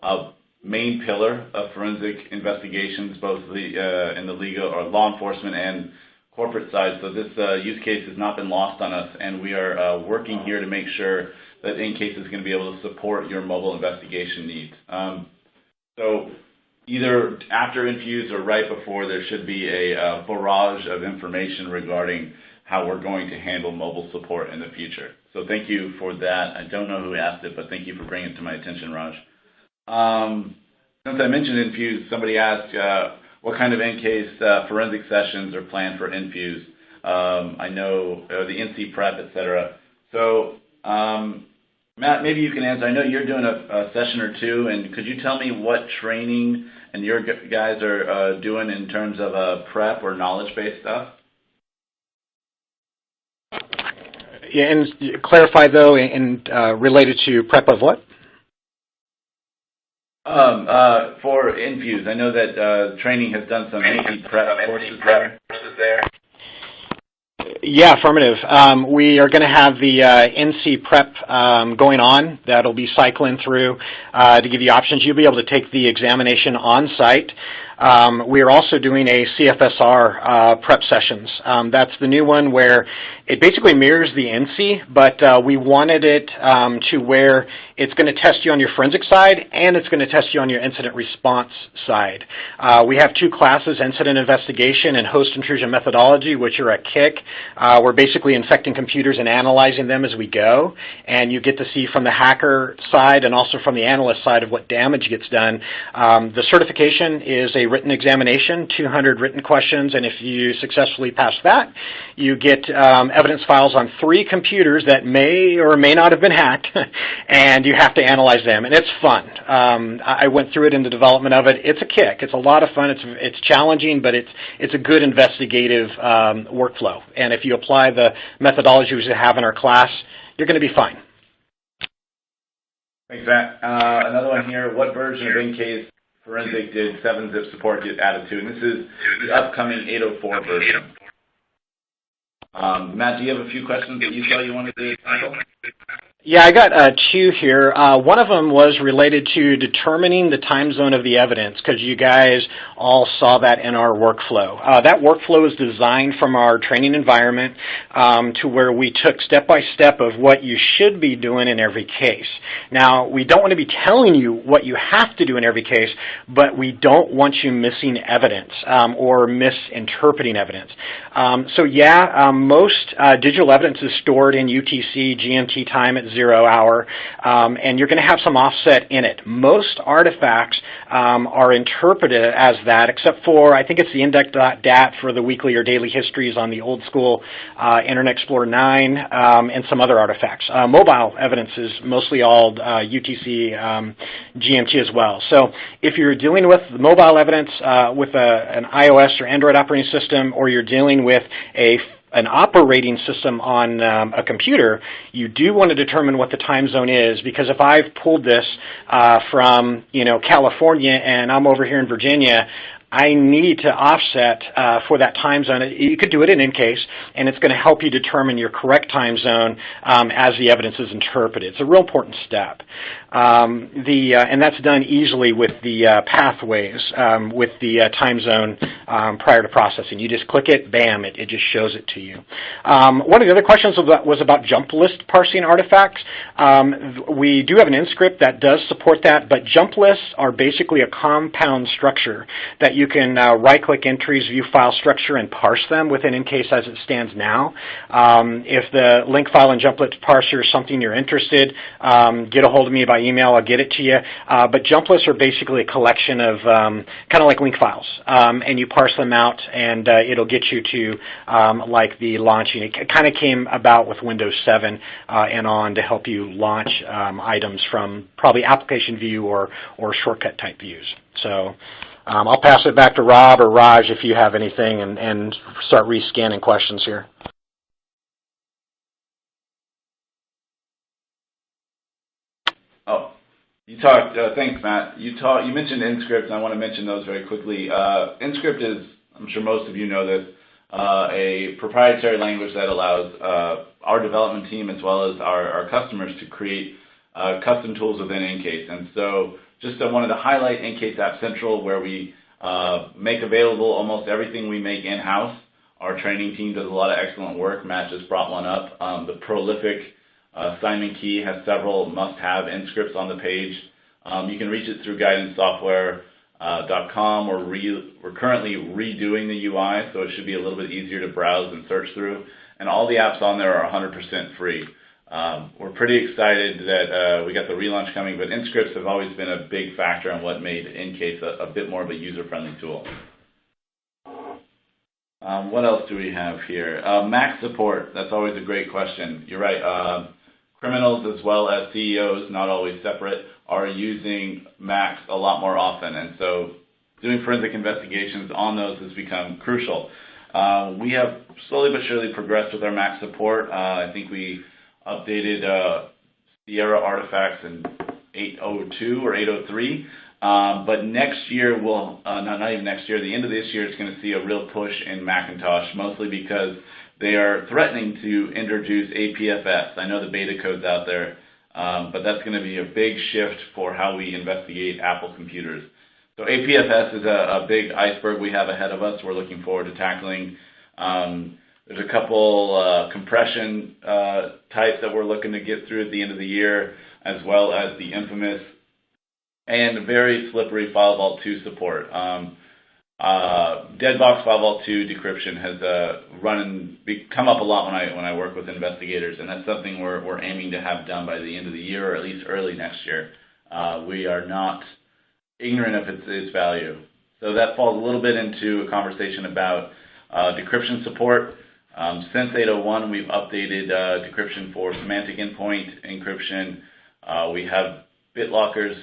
a main pillar of forensic investigations, both in the legal or law enforcement and corporate side. So this use case has not been lost on us, and we are working here to make sure that EnCase is going to be able to support your mobile investigation needs. So either after EnFuse or right before, there should be a barrage of information regarding how we're going to handle mobile support in the future. So thank you for that. I don't know who asked it, but thank you for bringing it to my attention, Raj. Since I mentioned EnFuse, somebody asked what kind of EnCase forensic sessions are planned for EnFuse. I know the NC prep, et cetera. So Matt, maybe you can answer. I know you're doing a session or two, and could you tell me what training and your guys are doing in terms of prep or knowledge-based stuff? Yeah, and clarify though, and related to prep of what? For EnFuse, I know that training has done some NC prep courses there. Yeah, affirmative. We are going to have the NC prep going on. That'll be cycling through to give you options. You'll be able to take the examination on site. We are also doing a CFSR prep sessions. That's the new one where it basically mirrors the NC, but we wanted it to where it's going to test you on your forensic side and it's going to test you on your incident response side. We have two classes, incident investigation and host intrusion methodology, which are a kick. We're basically infecting computers and analyzing them as we go, and you get to see from the hacker side and also from the analyst side of what damage gets done. The certification is a written examination, 200 written questions, and if you successfully pass that, you get evidence files on 3 computers that may or may not have been hacked, and you have to analyze them, and it's fun. I went through it in the development of it. It's a kick. It's a lot of fun. It's challenging, but it's a good investigative workflow, and if you apply the methodology we have in our class, you're going to be fine. Thanks, Matt. Another one here. What version of EnCase Forensic did 7-zip support get added to? And this is the upcoming 8.04 version. Matt, do you have a few questions that you saw you wanted to tackle? Yeah, I got 2 here. One of them was related to determining the time zone of the evidence, because you guys all saw that in our workflow. That workflow is designed from our training environment to where we took step-by-step of what you should be doing in every case. Now, we don't want to be telling you what you have to do in every case, but we don't want you missing evidence or misinterpreting evidence. Most digital evidence is stored in UTC GMT time at 0 hour, and you're going to have some offset in it. Most artifacts are interpreted as that, except for, I think it's the index.dat for the weekly or daily histories on the old school Internet Explorer 9 and some other artifacts. Mobile evidence is mostly all UTC GMT as well. So if you're dealing with mobile evidence with an iOS or Android operating system, or you're dealing with an operating system on a computer, you do want to determine what the time zone is, because if I've pulled this from California and I'm over here in Virginia, I need to offset for that time zone. You could do it in EnCase, and it's going to help you determine your correct time zone as the evidence is interpreted. It's a real important step. And that's done easily with the pathways, with the time zone prior to processing. You just click it, bam, it just shows it to you. One of the other questions was about jump list parsing artifacts. We do have an InScript that does support that, but jump lists are basically a compound structure that you can right-click entries, view file structure, and parse them within EnCase as it stands now. If the link file and jump list parser is something you're interested, get a hold of me by email. I'll get it to you. But jump lists are basically a collection of kind of like link files, and you parse them out, and it'll get you to like the launching. It kind of came about with Windows 7 and on to help you launch items from probably application view or shortcut type views. So I'll pass it back to Rob or Raj if you have anything and start rescanning questions here. Oh, you talked. Thanks, Matt. You mentioned InScript, and I want to mention those very quickly. InScript is, I'm sure most of you know this, a proprietary language that allows our development team as well as our customers to create custom tools within EnCase. And so just I wanted to highlight EnCase App Central, where we make available almost everything we make in-house. Our training team does a lot of excellent work. Matt just brought one up. The prolific Simon Key has several must-have InScripts on the page. You can reach it through guidancesoftware.com. We're currently redoing the UI, so it should be a little bit easier to browse and search through. And all the apps on there are 100% free. We're pretty excited that we got the relaunch coming, but InScripts have always been a big factor in what made EnCase a bit more of a user-friendly tool. What else do we have here? Mac support, that's always a great question. You're right. Criminals as well as CEOs, not always separate, are using Macs a lot more often, and so doing forensic investigations on those has become crucial. We have slowly but surely progressed with our Mac support. I think we updated Sierra artifacts in 8.02 or 8.03, but next year not even next year, the end of this year, it's going to see a real push in Macintosh, mostly because they are threatening to introduce APFS. I know the beta code's out there, but that's going to be a big shift for how we investigate Apple computers. So APFS is a big iceberg we have ahead of us. We're looking forward to tackling. There's a couple compression types that we're looking to get through at the end of the year, as well as the infamous and very slippery File Vault 2 support. Deadbox File Vault 2 decryption has come up a lot when I work with investigators, and that's something we're aiming to have done by the end of the year, or at least early next year. We are not ignorant of its value. So that falls a little bit into a conversation about decryption support. Since 8.01, we've updated decryption for semantic endpoint encryption. We have BitLocker's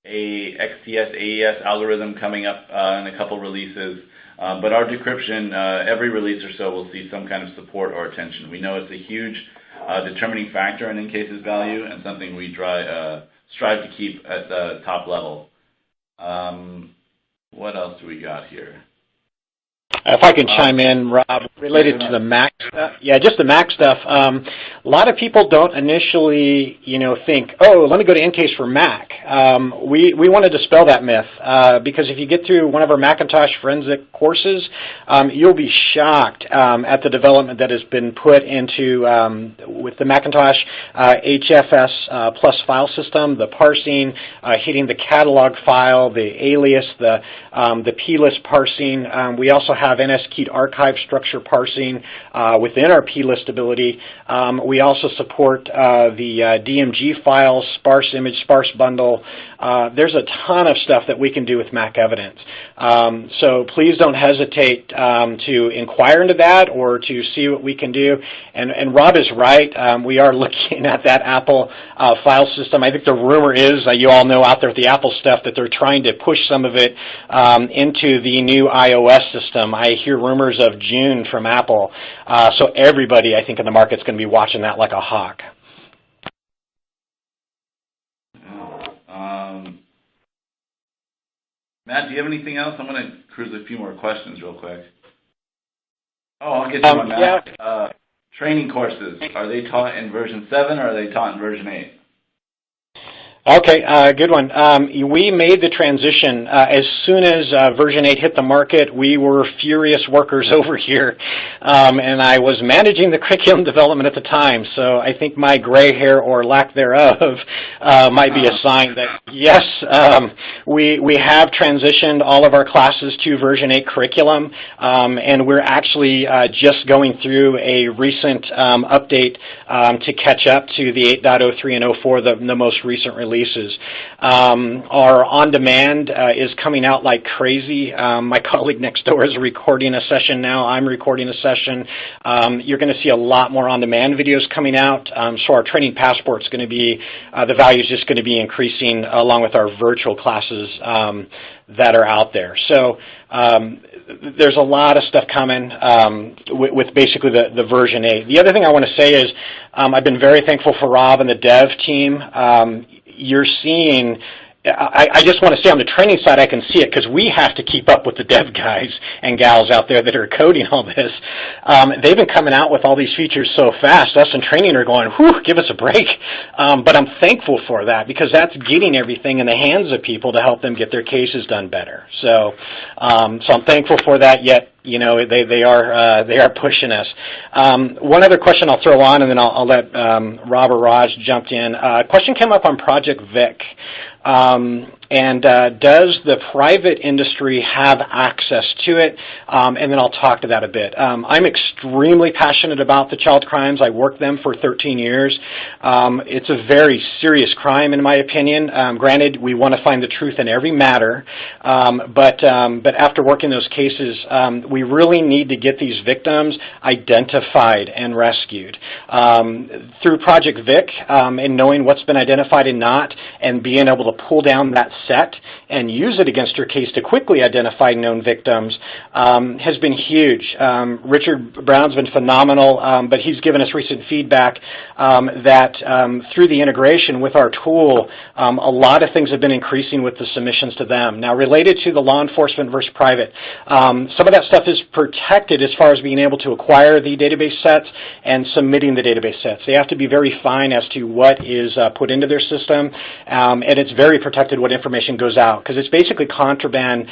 XTS AES algorithm coming up in a couple releases. But our decryption, every release or so, will see some kind of support or attention. We know it's a huge determining factor in EnCase's value and something we strive to keep at the top level. What else do we got here? If I can chime in, Rob, related to the Mac stuff. Yeah, just the Mac stuff. A lot of people don't initially, think, oh, let me go to EnCase for Mac. We want to dispel that myth because if you get through one of our Macintosh forensic courses, you'll be shocked at the development that has been put into with the Macintosh HFS plus file system, the parsing, hitting the catalog file, the alias, the plist parsing. We also have NSKeyed archive structure parsing within our plist ability. We also support the DMG files, sparse image, sparse bundle. There's a ton of stuff that we can do with Mac evidence. So please don't hesitate to inquire into that or to see what we can do. And Rob is right. We are looking at that Apple file system. I think the rumor is, you all know out there with the Apple stuff, that they're trying to push some of it into the new iOS system. I hear rumors of June from Apple. So everybody, I think, in the market's going to be watching that like a hawk. Matt, do you have anything else? I'm going to cruise a few more questions real quick. Oh, I'll get to one, Matt. Yeah. Training courses, are they taught in version 7 or are they taught in version 8? Okay, good one. We made the transition as soon as version 8 hit the market. We were furious workers over here, and I was managing the curriculum development at the time, so I think my gray hair or lack thereof might be a sign that, yes, we have transitioned all of our classes to version 8 curriculum, and we're actually just going through a recent update to catch up to the 8.03 and 04, the most recent releases. Our on-demand is coming out like crazy. My colleague next door is recording a session now. I'm recording a session. You're going to see a lot more on-demand videos coming out. So our training passport is going to be, the value is just going to be increasing along with our virtual classes that are out there. So there's a lot of stuff coming with basically the version 8. The other thing I want to say is I've been very thankful for Rob and the dev team. You're seeing, I just want to say on the training side I can see it because we have to keep up with the dev guys and gals out there that are coding all this. They've been coming out with all these features so fast. Us in training are going, whew, give us a break. But I'm thankful for that because that's getting everything in the hands of people to help them get their cases done better. So I'm thankful for that, yet you know, they are pushing us. One other question I'll throw on, and then I'll let Rob or Raj jump in. A question came up on Project Vic. Does the private industry have access to it? And then I'll talk to that a bit. I'm extremely passionate about the child crimes. I worked them for 13 years. It's a very serious crime, in my opinion. Granted, we want to find the truth in every matter, but after working those cases, we really need to get these victims identified and rescued. Through Project Vic and knowing what's been identified and not, and being able to pull down that set and use it against your case to quickly identify known victims has been huge. Richard Brown's been phenomenal, but he's given us recent feedback that through the integration with our tool, a lot of things have been increasing with the submissions to them. Now, related to the law enforcement versus private, some of that stuff is protected as far as being able to acquire the database sets and submitting the database sets. They have to be very fine as to what is put into their system, and it's very protected what information goes out, because it's basically contraband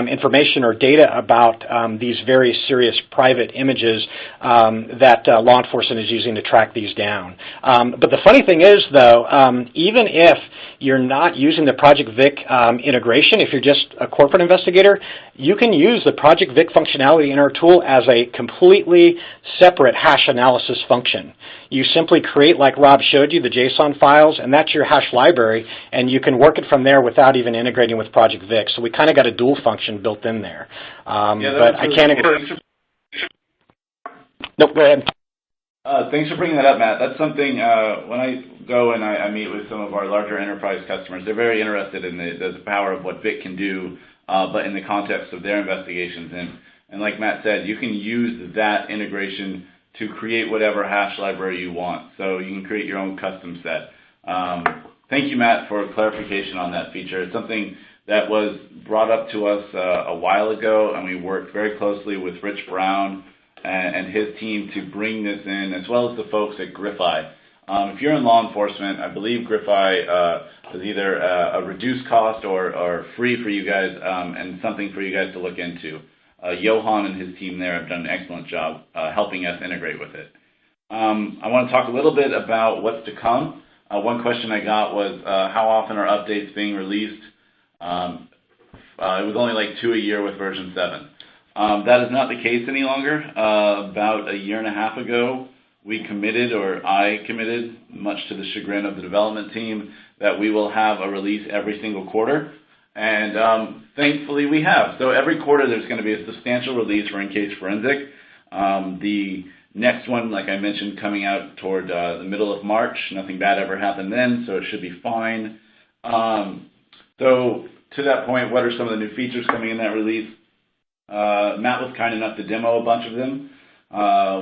information or data about these very serious private images that law enforcement is using to track these down. But the funny thing is, though, even if you're not using the Project Vic integration, if you're just a corporate investigator, you can use the Project Vic functionality in our tool as a completely separate hash analysis function. You simply create, like Rob showed you, the JSON files, and that's your hash library, and you can work it from there without even integrating with Project Vic. So we kind of got a dual function built in there. But I can't... Nope, go ahead. Thanks for bringing that up, Matt. That's something, when I go and I meet with some of our larger enterprise customers, they're very interested in the power of what Vic can do, but in the context of their investigations. And like Matt said, you can use that integration to create whatever hash library you want. So you can create your own custom set. Thank you, Matt, for clarification on that feature. It's something that was brought up to us a while ago, and we worked very closely with Rich Brown and his team to bring this in, as well as the folks at Griffi. If you're in law enforcement, I believe Griffi is either a reduced cost or free for you guys, and something for you guys to look into. Johan and his team there have done an excellent job helping us integrate with it. I want to talk a little bit about what's to come. One question I got was how often are updates being released? It was only like 2 a year with version 7. That is not the case any longer. About a year and a half ago, we committed, or I committed, much to the chagrin of the development team, that we will have a release every single quarter. And thankfully we have. So every quarter there's going to be a substantial release for EnCase Forensic. The next one, like I mentioned, coming out toward the middle of March. Nothing bad ever happened then, so it should be fine. So to that point, what are some of the new features coming in that release? Matt was kind enough to demo a bunch of them.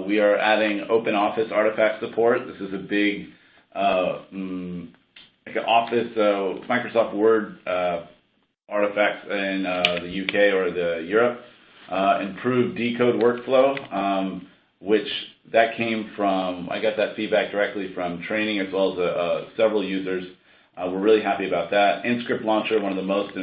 We are adding open office artifact support. This is a big like an Office, Microsoft Word artifacts in the UK or the Europe, improved decode workflow, which that came from, I got that feedback directly from training as well as several users. We're really happy about that. InScript Launcher, one of the most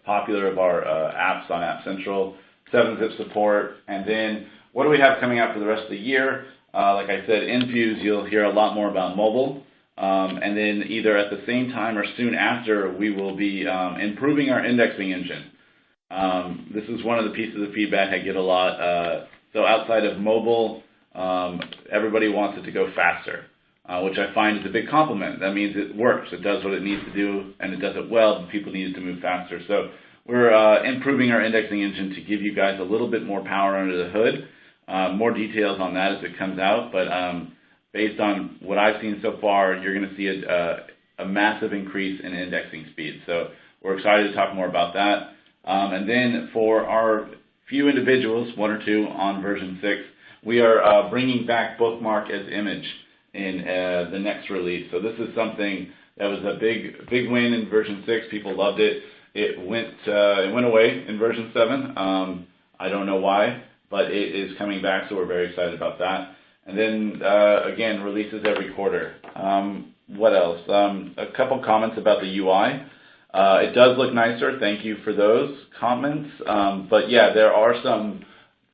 popular of our apps on App Central, 7-zip support, and then what do we have coming out for the rest of the year? Like I said, Infuse, you'll hear a lot more about mobile. And then either at the same time or soon after, we will be improving our indexing engine. This is one of the pieces of feedback I get a lot. So outside of mobile, everybody wants it to go faster, which I find is a big compliment. That means it works. It does what it needs to do, and it does it well, but people need it to move faster. So we're improving our indexing engine to give you guys a little bit more power under the hood. More details on that as it comes out, but based on what I've seen so far, you're going to see a massive increase in indexing speed. So we're excited to talk more about that. And then for our few individuals, 1 or 2 on version 6, we are bringing back bookmark as image in the next release. So this is something that was a big win in version 6. People loved it. It went away in version 7. I don't know why, but it is coming back, so we're very excited about that. And then, again, releases every quarter. What else? A couple comments about the UI. It does look nicer. Thank you for those comments. But, yeah, there are some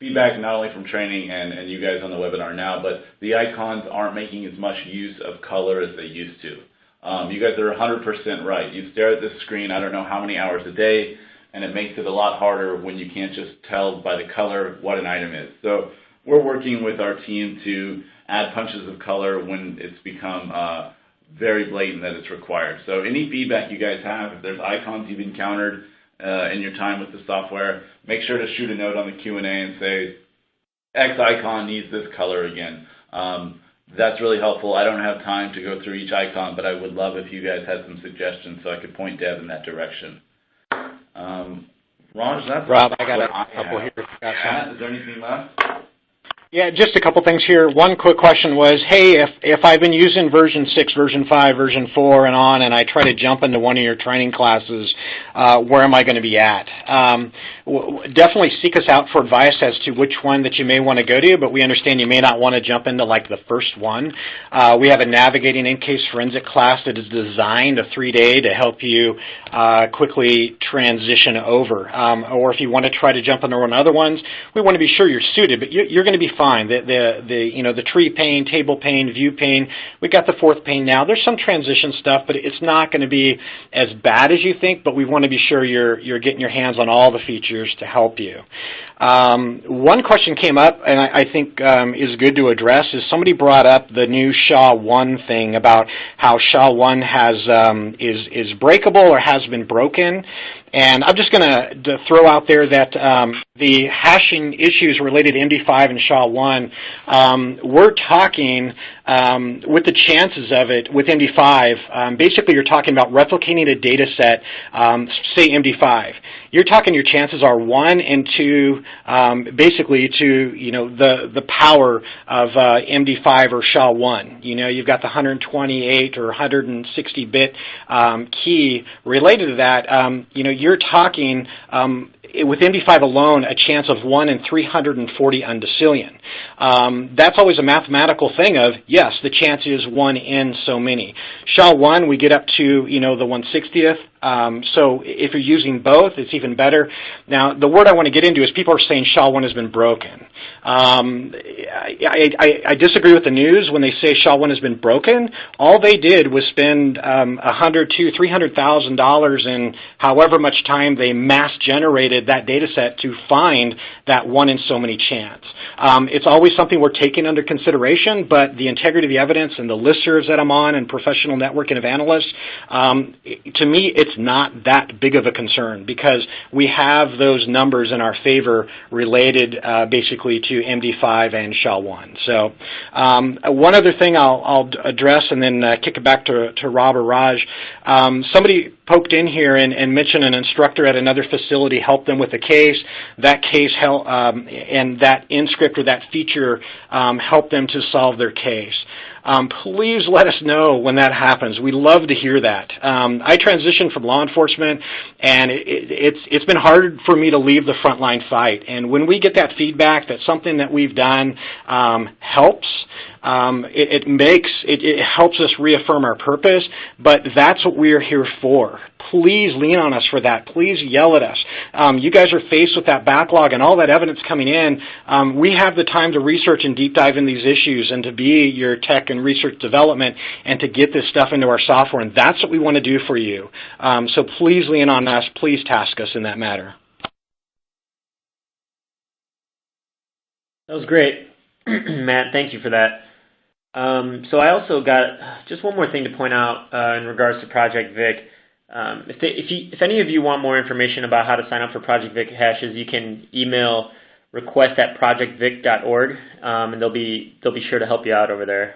feedback not only from training and you guys on the webinar now, but the icons aren't making as much use of color as they used to. You guys are 100% right. You stare at this screen, I don't know how many hours a day, and it makes it a lot harder when you can't just tell by the color what an item is. So we're working with our team to add punches of color when it's become very blatant that it's required. So any feedback you guys have, if there's icons you've encountered in your time with the software, make sure to shoot a note on the Q&A and say, X icon needs this color again. That's really helpful. I don't have time to go through each icon, but I would love if you guys had some suggestions so I could point Deb in that direction. Raj, that's Rob, I got a couple here. Is there anything left? Yeah, just a couple things here. One quick question was, hey, if I've been using version 6, version 5, version 4, and on, and I try to jump into one of your training classes, where am I going to be at? Definitely seek us out for advice as to which one that you may want to go to, but we understand you may not want to jump into like the first one. We have a Navigating EnCase Forensic class that is designed, a 3-day, to help you quickly transition over. Or if you want to try to jump into one of the other ones, we want to be sure you're suited, but you're going to be fine. The tree pane, table pane, view pane, we got the 4th pane now. There's some transition stuff, but it's not going to be as bad as you think, but we want to be sure you're getting your hands on all the features to help you. One question came up, and I think is good to address, is somebody brought up the new SHA-1 thing about how SHA-1 is breakable or has been broken. And I'm just going to throw out there that the hashing issues related to MD5 and SHA-1, we're talking with the chances of it with MD5, basically you're talking about replicating a data set, say MD5. You're talking your chances are 1 and 2, basically to the power of MD5 or SHA-1. You've got the 128 or 160-bit key related to that. You're talking with MD5 alone, a chance of 1 in 340 undecillion. That's always a mathematical thing of, yes, the chance is 1 in so many. SHA-1, we get up to, the 1/60th. So if you're using both, it's even better. Now, the word I want to get into is people are saying SHA-1 has been broken. I disagree with the news when they say SHA-1 has been broken. All they did was spend $100,000 to $300,000 in however much time they mass generated that data set to find that 1 in so many chance. It's always something we're taking under consideration, but the integrity of the evidence and the listservs that I'm on and professional networking of analysts, to me, it's not that big of a concern because we have those numbers in our favor related basically to MD5 and SHA-1. So one other thing I'll address and then kick it back to Rob or Raj. Somebody poked in here and mentioned an instructor at another facility helped them with a case. That case and that InScript or that feature helped them to solve their case. please let us know when that happens. We love to hear that. I transitioned from law enforcement, and it's been hard for me to leave the frontline fight. And when we get that feedback that something that we've done helps, it helps us reaffirm our purpose, but that's what we're here for. Please lean on us for that. Please yell at us. You guys are faced with that backlog and all that evidence coming in. We have the time to research and deep dive in these issues and to be your tech and research development and to get this stuff into our software, and that's what we want to do for you. So please lean on us. Please task us in that matter. That was great. Matt, thank you for that. So I also got just one more thing to point out in regards to Project Vic. If any of you want more information about how to sign up for Project Vic hashes, you can email request@projectvic.org, and they'll be sure to help you out over there.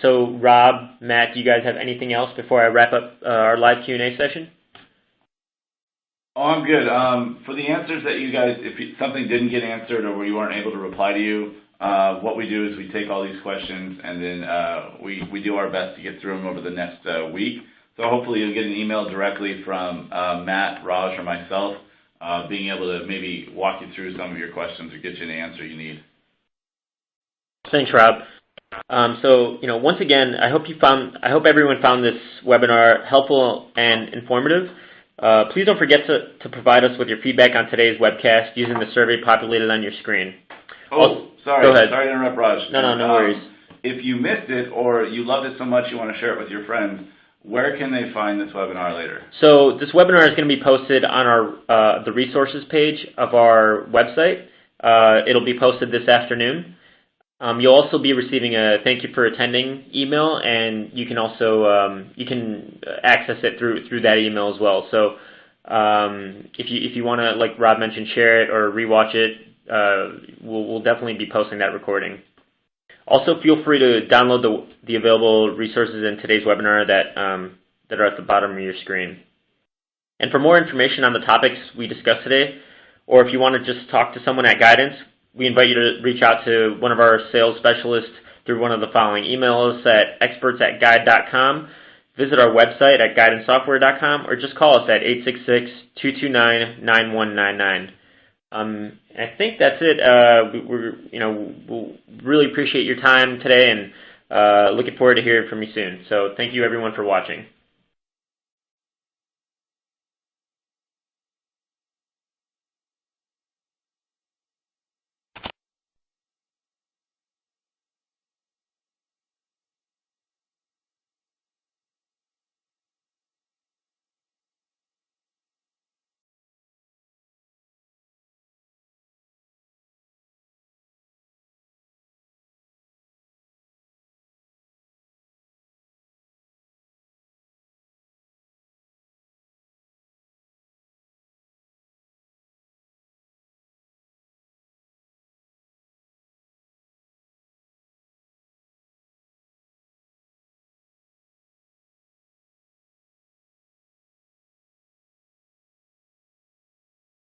So Rob, Matt, do you guys have anything else before I wrap up our live Q&A session? Oh, I'm good. For the answers that you guys, if something didn't get answered or we weren't able to reply to you, what we do is we take all these questions and then we do our best to get through them over the next week. So hopefully you'll get an email directly from Matt, Raj, or myself, being able to maybe walk you through some of your questions or get you the answer you need. Thanks, Rob. So, once again, I hope everyone found this webinar helpful and informative. Please don't forget to provide us with your feedback on today's webcast using the survey populated on your screen. Oh, sorry. Go ahead. Sorry to interrupt, Raj. No worries. If you missed it or you loved it so much you want to share it with your friends, where can they find this webinar later? So this webinar is going to be posted on our the resources page of our website. It'll be posted this afternoon. You'll also be receiving a thank you for attending email, and you can also access it through that email as well. So if you want to, like Rob mentioned, share it or rewatch it, we'll definitely be posting that recording. Also, feel free to download the available resources in today's webinar that are at the bottom of your screen. And for more information on the topics we discussed today, or if you want to just talk to someone at Guidance, we invite you to reach out to one of our sales specialists through one of the following emails at experts@guide.com, visit our website at guidancesoftware.com, or just call us at 866-229-9199. I think that's it. We'll really appreciate your time today, and looking forward to hearing from you soon. So thank you, everyone, for watching.